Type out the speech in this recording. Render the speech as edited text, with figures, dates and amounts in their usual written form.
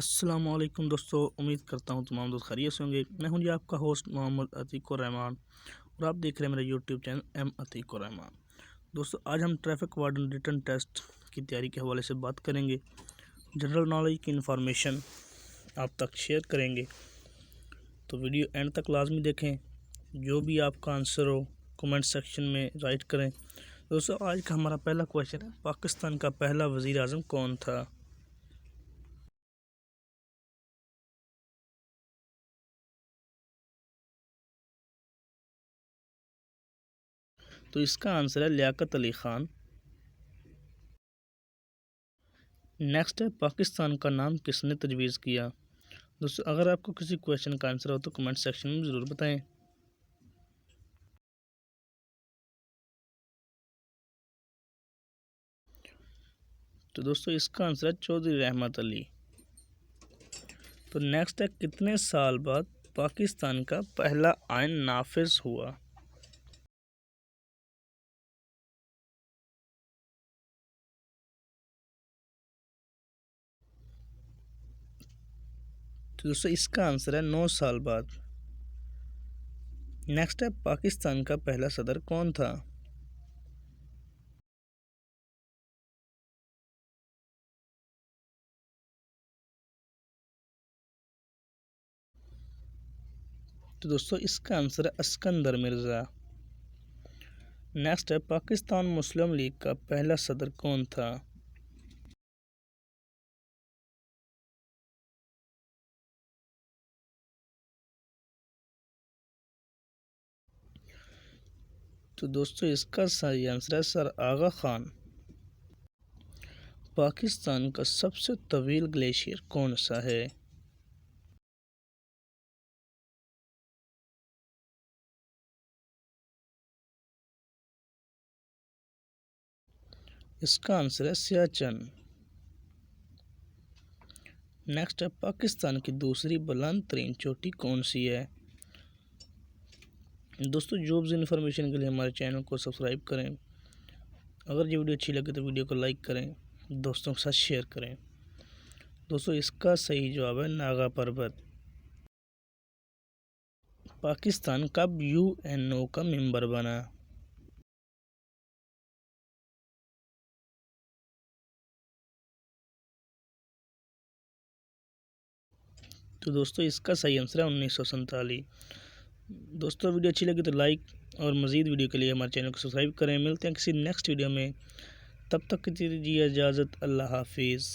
अस्सलामुअलैकुम दोस्तों, उम्मीद करता हूँ तमाम दोस्त खैरियत से होंगे। मैं हूँ जी आपका होस्ट मोहम्मद अतीकुर रहमान और आप देख रहे हैं मेरा YouTube channel M Atiqur Rahman. दोस्तों, आज हम ट्रैफिक वार्डन रिटन टेस्ट की तैयारी के हवाले से बात करेंगे। जनरल नॉलेज की इंफॉर्मेशन आप तक शेयर करेंगे, तो वीडियो एंड तक लाजमी देखें। जो भी आपका आंसर हो कमेंट सेक्शन में राइट करें। दोस्तों, आज का हमारा पहला क्वेश्चन है, पाकिस्तान का पहला वज़ीर आज़म कौन था? तो इसका आंसर है लियाकत अली ख़ान। नेक्स्ट है, पाकिस्तान का नाम किसने तजवीज़ किया? दोस्तों, अगर आपको किसी क्वेश्चन का आंसर हो तो कमेंट सेक्शन में ज़रूर बताएं। तो दोस्तों, इसका आंसर है चौधरी रहमत अली। तो नेक्स्ट है, कितने साल बाद पाकिस्तान का पहला आइन नाफिज हुआ? तो दोस्तों, इसका आंसर है 9 साल बाद। नेक्स्ट है, पाकिस्तान का पहला सदर कौन था? तो दोस्तों, इसका आंसर है अस्कंदर मिर्ज़ा। नेक्स्ट है, पाकिस्तान मुस्लिम लीग का पहला सदर कौन था? तो दोस्तों, इसका सही आंसर है सर आगा खान। पाकिस्तान का सबसे तवील ग्लेशियर कौन सा है? इसका आंसर है सियाचन। नेक्स्ट है, पाकिस्तान की दूसरी बुलंद तरीन चोटी कौन सी है? दोस्तों, जॉब्स इन्फॉर्मेशन के लिए हमारे चैनल को सब्सक्राइब करें। अगर ये वीडियो अच्छी लगे तो वीडियो को लाइक करें, दोस्तों के साथ शेयर करें। दोस्तों, इसका सही जवाब है नागा पर्वत। पाकिस्तान कब यूएनओ का मेंबर बना? तो दोस्तों, इसका सही आंसर है 1947। दोस्तों, वीडियो अच्छी लगी तो लाइक और मज़ीद वीडियो के लिए हमारे चैनल को सब्सक्राइब करें। मिलते हैं किसी नेक्स्ट वीडियो में, तब तक दीजिए इजाज़त। अल्लाह हाफिज़।